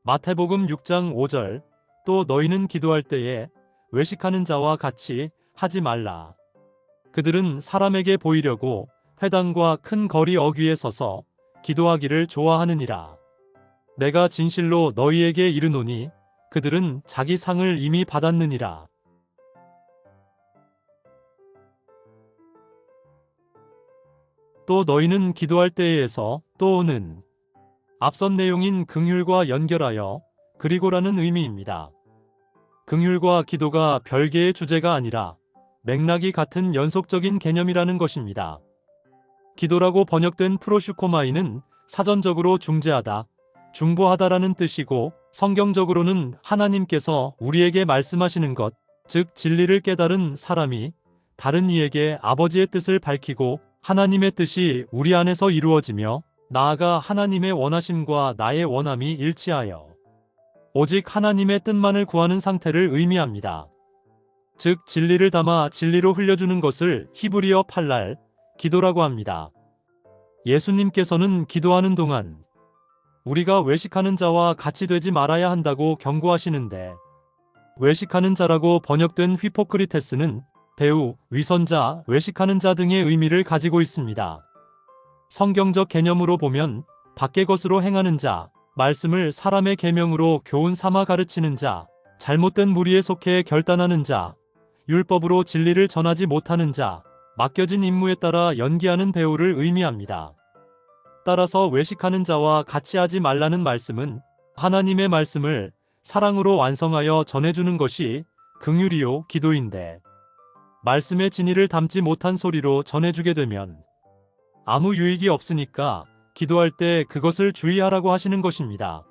마태복음 6장 5절. 또 너희는 기도할 때에 외식하는 자와 같이 하지 말라. 그들은 사람에게 보이려고 회당과 큰 거리 어귀에 서서 기도하기를 좋아하느니라. 내가 진실로 너희에게 이르노니 그들은 자기 상을 이미 받았느니라. 또 너희는 기도할 때에서 또는 앞선 내용인 긍휼과 연결하여 그리고라는 의미입니다. 긍휼과 기도가 별개의 주제가 아니라 맥락이 같은 연속적인 개념이라는 것입니다. 기도라고 번역된 프로슈코마이는 사전적으로 중재하다, 중보하다라는 뜻이고 성경적으로는 하나님께서 우리에게 말씀하시는 것, 즉 진리를 깨달은 사람이 다른 이에게 아버지의 뜻을 밝히고 하나님의 뜻이 우리 안에서 이루어지며 나아가 하나님의 원하심과 나의 원함이 일치하여 오직 하나님의 뜻만을 구하는 상태를 의미합니다. 즉 진리를 담아 진리로 흘려주는 것을 히브리어 팔랄, 기도라고 합니다. 예수님께서는 기도하는 동안 우리가 외식하는 자와 같이 되지 말아야 한다고 경고하시는데, 외식하는 자라고 번역된 휘포크리테스는 배우, 위선자, 외식하는 자 등의 의미를 가지고 있습니다. 성경적 개념으로 보면 밖의 것으로 행하는 자, 말씀을 사람의 계명으로 교훈 삼아 가르치는 자, 잘못된 무리에 속해 결단하는 자, 율법으로 진리를 전하지 못하는 자, 맡겨진 임무에 따라 연기하는 배우를 의미합니다. 따라서 외식하는 자와 같이 하지 말라는 말씀은 하나님의 말씀을 사랑으로 완성하여 전해주는 것이 긍휼이요 기도인데, 말씀의 진리를 담지 못한 소리로 전해주게 되면 아무 유익이 없으니까 기도할 때 그것을 주의하라고 하시는 것입니다.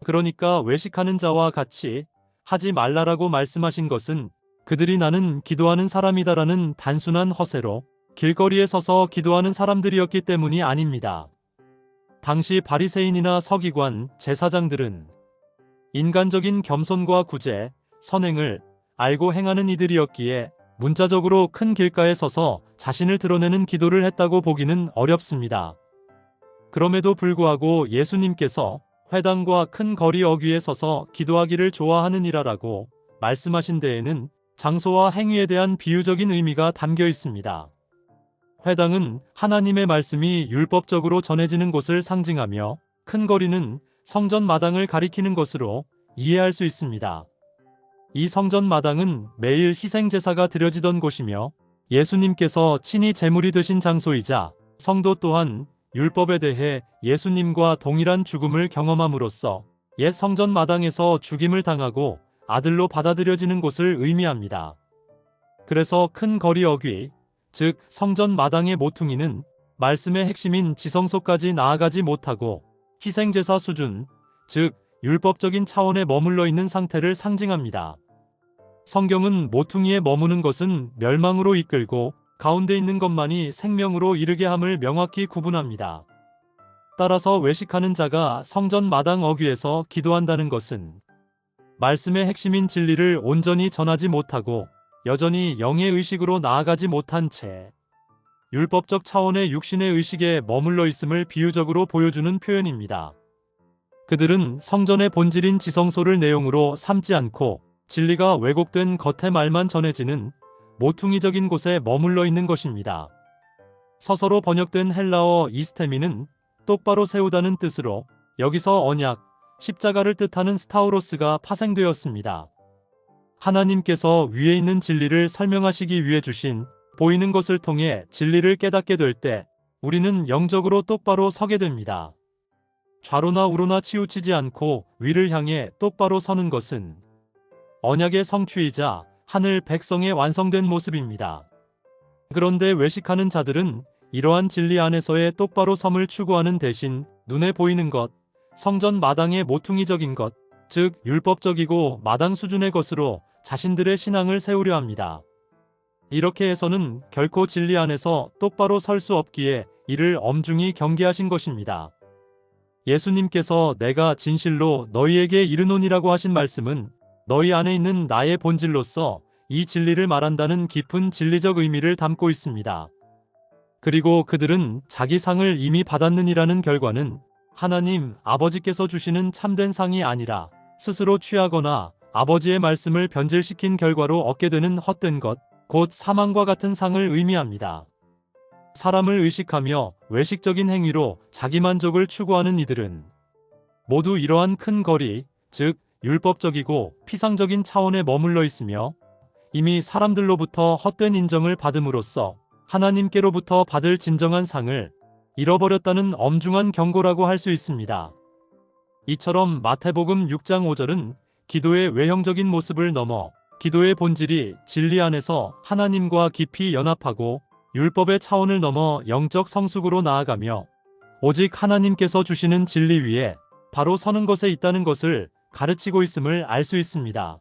그러니까 외식하는 자와 같이 하지 말라라고 말씀하신 것은 그들이 나는 기도하는 사람이다라는 단순한 허세로 길거리에 서서 기도하는 사람들이었기 때문이 아닙니다. 당시 바리새인이나 서기관, 제사장들은 인간적인 겸손과 구제, 선행을 알고 행하는 이들이었기에 문자적으로 큰 길가에 서서 자신을 드러내는 기도를 했다고 보기는 어렵습니다. 그럼에도 불구하고 예수님께서 회당과 큰 거리 어귀에 서서 기도하기를 좋아하느니라라고 말씀하신 데에는 장소와 행위에 대한 비유적인 의미가 담겨 있습니다. 회당은 하나님의 말씀이 율법적으로 전해지는 곳을 상징하며 큰 거리는 성전 마당을 가리키는 것으로 이해할 수 있습니다. 이 성전 마당은 매일 희생 제사가 드려지던 곳이며 예수님께서 친히 제물이 되신 장소이자 성도 또한 율법에 대해 예수님과 동일한 죽음을 경험함으로써 옛 성전 마당에서 죽임을 당하고 아들로 받아들여지는 곳을 의미합니다. 그래서 큰 거리 어귀, 즉 성전 마당의 모퉁이는 말씀의 핵심인 지성소까지 나아가지 못하고 희생제사 수준, 즉 율법적인 차원에 머물러 있는 상태를 상징합니다. 성경은 모퉁이에 머무는 것은 멸망으로 이끌고 가운데 있는 것만이 생명으로 이르게 함을 명확히 구분합니다. 따라서 외식하는 자가 성전 마당 어귀에서 기도한다는 것은 말씀의 핵심인 진리를 온전히 전하지 못하고 여전히 영의 의식으로 나아가지 못한 채 율법적 차원의 육신의 의식에 머물러 있음을 비유적으로 보여주는 표현입니다. 그들은 성전의 본질인 지성소를 내용으로 삼지 않고 진리가 왜곡된 겉의 말만 전해지는 모퉁이적인 곳에 머물러 있는 것입니다. 서서로 번역된 헬라어 이스테미는 똑바로 세우다는 뜻으로 여기서 언약, 십자가를 뜻하는 스타우로스가 파생되었습니다. 하나님께서 위에 있는 진리를 설명하시기 위해 주신 보이는 것을 통해 진리를 깨닫게 될 때 우리는 영적으로 똑바로 서게 됩니다. 좌로나 우로나 치우치지 않고 위를 향해 똑바로 서는 것은 언약의 성취이자 하늘 백성의 완성된 모습입니다. 그런데 외식하는 자들은 이러한 진리 안에서의 똑바로 섬을 추구하는 대신 눈에 보이는 것, 성전 마당의 모퉁이적인 것, 즉 율법적이고 마당 수준의 것으로 자신들의 신앙을 세우려 합니다. 이렇게 해서는 결코 진리 안에서 똑바로 설 수 없기에 이를 엄중히 경계하신 것입니다. 예수님께서 내가 진실로 너희에게 이르노니라고 하신 말씀은 너희 안에 있는 나의 본질로서 이 진리를 말한다는 깊은 진리적 의미를 담고 있습니다. 그리고 그들은 자기 상을 이미 받았느니라는 결과는 하나님 아버지께서 주시는 참된 상이 아니라 스스로 취하거나 아버지의 말씀을 변질시킨 결과로 얻게 되는 헛된 것, 곧 사망과 같은 상을 의미합니다. 사람을 의식하며 외식적인 행위로 자기만족을 추구하는 이들은 모두 이러한 큰 거리, 즉 율법적이고 피상적인 차원에 머물러 있으며 이미 사람들로부터 헛된 인정을 받음으로써 하나님께로부터 받을 진정한 상을 잃어버렸다는 엄중한 경고라고 할 수 있습니다. 이처럼 마태복음 6장 5절은 기도의 외형적인 모습을 넘어 기도의 본질이 진리 안에서 하나님과 깊이 연합하고 율법의 차원을 넘어 영적 성숙으로 나아가며 오직 하나님께서 주시는 진리 위에 바로 서는 것에 있다는 것을 가르치고 있음을 알 수 있습니다.